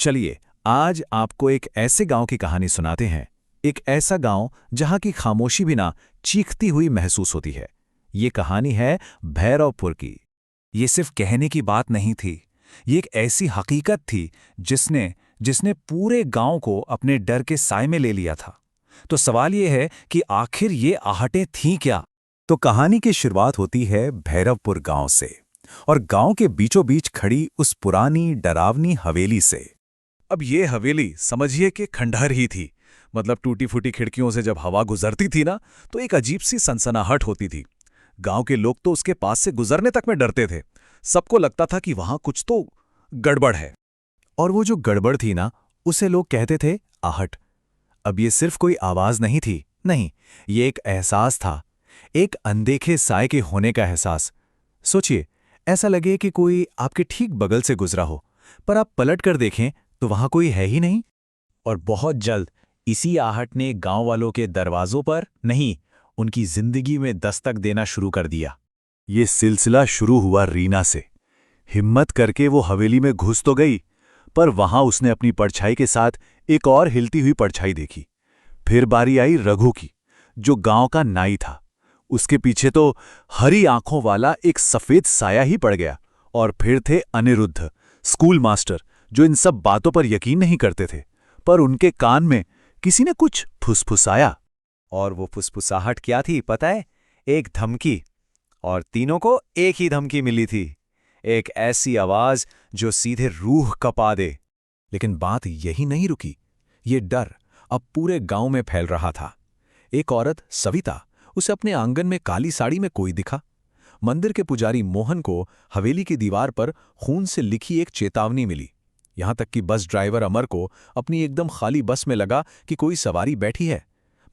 चलिए, आज आपको एक ऐसे गांव की कहानी सुनाते हैं। एक ऐसा गांव जहां की खामोशी भी ना चीखती हुई महसूस होती है। ये कहानी है भैरवपुर की। ये सिर्फ कहने की बात नहीं थी। ये एक ऐसी हकीकत थी जिसने जिसने पूरे गांव को अपने डर के साए में ले लिया था। तो सवाल ये है कि आखिर ये आहटें थीं क्या? तो कहानी की शुरुआत होती है भैरवपुर गांव से, और गांव के बीचों बीच खड़ी उस पुरानी डरावनी हवेली से। अब ये हवेली समझिए कि खंडहर ही थी। मतलब टूटी फूटी खिड़कियों से जब हवा गुजरती थी ना, तो एक अजीब सी सनसनाहट होती थी। गांव के लोग तो उसके पास से गुजरने तक में डरते थे। सबको लगता था कि वहां कुछ तो गड़बड़ है। और वो जो गड़बड़ थी ना, उसे लोग कहते थे आहट। अब ये सिर्फ कोई आवाज नहीं थी, नहीं, ये एक एहसास था। एक अनदेखे साए के होने का एहसास। सोचिए, ऐसा लगे कि कोई आपके ठीक बगल से गुजरा हो, पर आप पलट कर देखें तो वहां कोई है ही नहीं। और बहुत जल्द इसी आहट ने गांव वालों के दरवाजों पर नहीं, उनकी जिंदगी में दस्तक देना शुरू कर दिया। ये सिलसिला शुरू हुआ रीना से। हिम्मत करके वो हवेली में घुस तो गई, पर वहां उसने अपनी परछाई के साथ एक और हिलती हुई परछाई देखी। फिर बारी आई रघु की, जो गांव का नाई था। उसके पीछे तो हरी आंखों वाला एक सफेद साया ही पड़ गया। और फिर थे अनिरुद्ध, स्कूल मास्टर, जो इन सब बातों पर यकीन नहीं करते थे। पर उनके कान में किसी ने कुछ फुसफुसाया। और वो फुसफुसाहट क्या थी पता है? एक धमकी। और तीनों को एक ही धमकी मिली थी। एक ऐसी आवाज जो सीधे रूह कपा दे। लेकिन बात यही नहीं रुकी। ये डर अब पूरे गांव में फैल रहा था। एक औरत सविता, उसे अपने आंगन में काली साड़ी में कोई दिखा। मंदिर के पुजारी मोहन को हवेली की दीवार पर खून से लिखी एक चेतावनी मिली। यहां तक कि बस ड्राइवर अमर को अपनी एकदम खाली बस में लगा कि कोई सवारी बैठी है।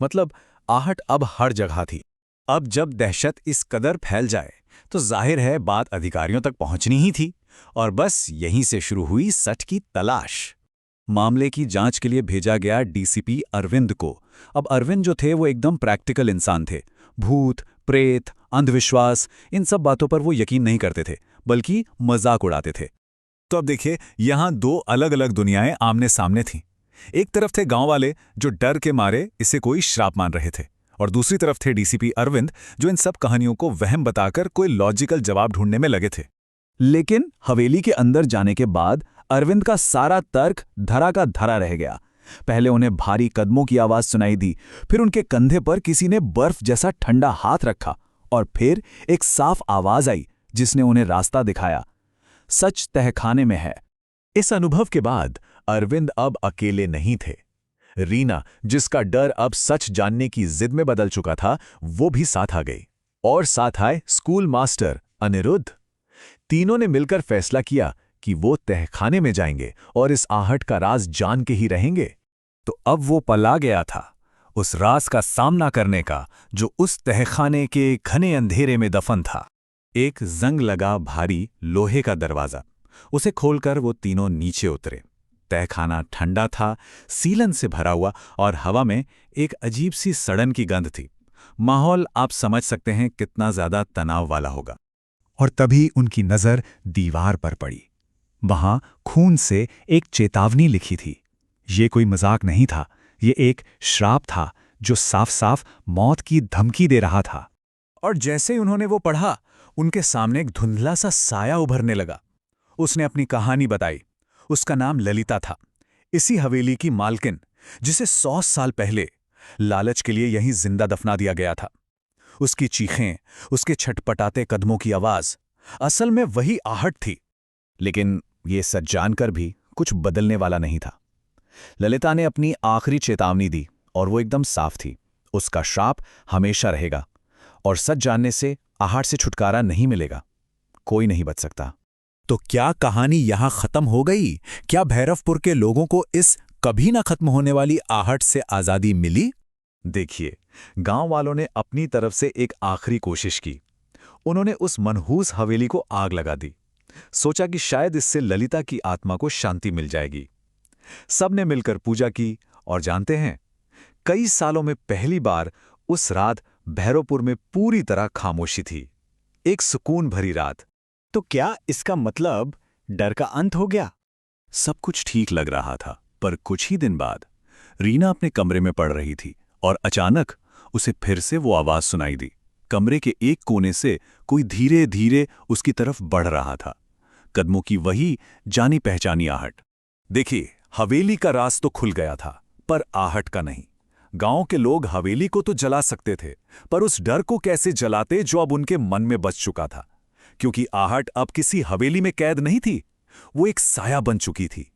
मतलब आहट अब हर जगह थी। अब जब दहशत इस कदर फैल जाए तो जाहिर है बात अधिकारियों तक पहुंचनी ही थी। और बस यहीं से शुरू हुई सच की तलाश। मामले की जांच के लिए भेजा गया डीसीपी अरविंद को। अब अरविंद जो थे वो एकदम प्रैक्टिकल इंसान थे। भूत, प्रेत, अंधविश्वास, इन सब बातों पर वो यकीन नहीं करते थे, बल्कि मजाक उड़ाते थे। तो अब देखिए, यहां दो अलग अलग दुनियाएं आमने सामने थीं। एक तरफ थे गांव वाले जो डर के मारे इसे कोई श्राप मान रहे थे, और दूसरी तरफ थे डीसीपी अरविंद, जो इन सब कहानियों को वहम बताकर कोई लॉजिकल जवाब ढूंढने में लगे थे। लेकिन हवेली के अंदर जाने के बाद अरविंद का सारा तर्क धरा का धरा रह गया। पहले उन्हें भारी कदमों की आवाज सुनाई दी, फिर उनके कंधे पर किसी ने बर्फ जैसा ठंडा हाथ रखा, और फिर एक साफ आवाज आई जिसने उन्हें रास्ता दिखाया। सच तहखाने में है। इस अनुभव के बाद अरविंद अब अकेले नहीं थे। रीना, जिसका डर अब सच जानने की जिद में बदल चुका था, वो भी साथ आ गई। और साथ आए स्कूल मास्टर अनिरुद्ध। तीनों ने मिलकर फैसला किया कि वो तहखाने में जाएंगे और इस आहट का राज जान के ही रहेंगे। तो अब वो पल आ गया था, उस राज का सामना करने का, जो उस तहखाने के घने अंधेरे में दफन था। एक जंग लगा भारी लोहे का दरवाजा। उसे खोलकर वो तीनों नीचे उतरे। तहखाना ठंडा था, सीलन से भरा हुआ, और हवा में एक अजीब सी सड़न की गंध थी। माहौल आप समझ सकते हैं कितना ज्यादा तनाव वाला होगा। और तभी उनकी नजर दीवार पर पड़ी। वहां खून से एक चेतावनी लिखी थी। ये कोई मजाक नहीं था, ये एक श्राप था जो साफ साफ मौत की धमकी दे रहा था। और जैसे ही उन्होंने वो पढ़ा, उनके सामने एक धुंधला सा साया उभरने लगा। उसने अपनी कहानी बताई। उसका नाम ललिता था, इसी हवेली की मालकिन, जिसे 100 साल पहले लालच के लिए यहीं जिंदा दफना दिया गया था। उसकी चीखें, उसके छटपटाते कदमों की आवाज, असल में वही आहट थी। लेकिन ये सच जानकर भी कुछ बदलने वाला नहीं था। ललिता ने अपनी आखिरी चेतावनी दी, और वो एकदम साफ थी। उसका श्राप हमेशा रहेगा, और सच जानने से आहट से छुटकारा नहीं मिलेगा। कोई नहीं बच सकता। तो क्या कहानी यहां खत्म हो गई? क्या भैरवपुर के लोगों को इस कभी ना खत्म होने वाली आहट से आजादी मिली? देखिए, गांव वालों ने अपनी तरफ से एक आखिरी कोशिश की। उन्होंने उस मनहूस हवेली को आग लगा दी। सोचा कि शायद इससे ललिता की आत्मा को शांति मिल जाएगी। सबने मिलकर पूजा की, और जानते हैं, कई सालों में पहली बार उस रात भैरवपुर में पूरी तरह खामोशी थी। एक सुकून भरी रात। तो क्या इसका मतलब डर का अंत हो गया? सब कुछ ठीक लग रहा था, पर कुछ ही दिन बाद रीना अपने कमरे में पड़ रही थी और अचानक उसे फिर से वो आवाज सुनाई दी। कमरे के एक कोने से कोई धीरे धीरे उसकी तरफ बढ़ रहा था, कदमों की वही जानी पहचानी आहट। देखिए, हवेली का राज तो खुल गया था, पर आहट का नहीं। गांव के लोग हवेली को तो जला सकते थे, पर उस डर को कैसे जलाते जो अब उनके मन में बस चुका था, क्योंकि आहट अब किसी हवेली में कैद नहीं थी, वो एक साया बन चुकी थी।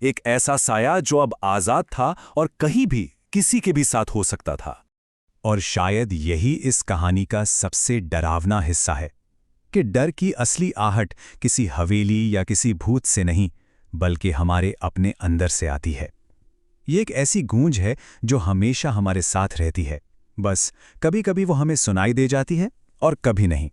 एक ऐसा साया जो अब आजाद था और कहीं भी किसी के भी साथ हो सकता था। और शायद यही इस कहानी का सबसे डरावना हिस्सा है कि डर की असली आहट किसी हवेली या किसी भूत से नहीं, बल्कि हमारे अपने अंदर से आती है। ये एक ऐसी गूंज है जो हमेशा हमारे साथ रहती है, बस कभी कभी वो हमें सुनाई दे जाती है और कभी नहीं।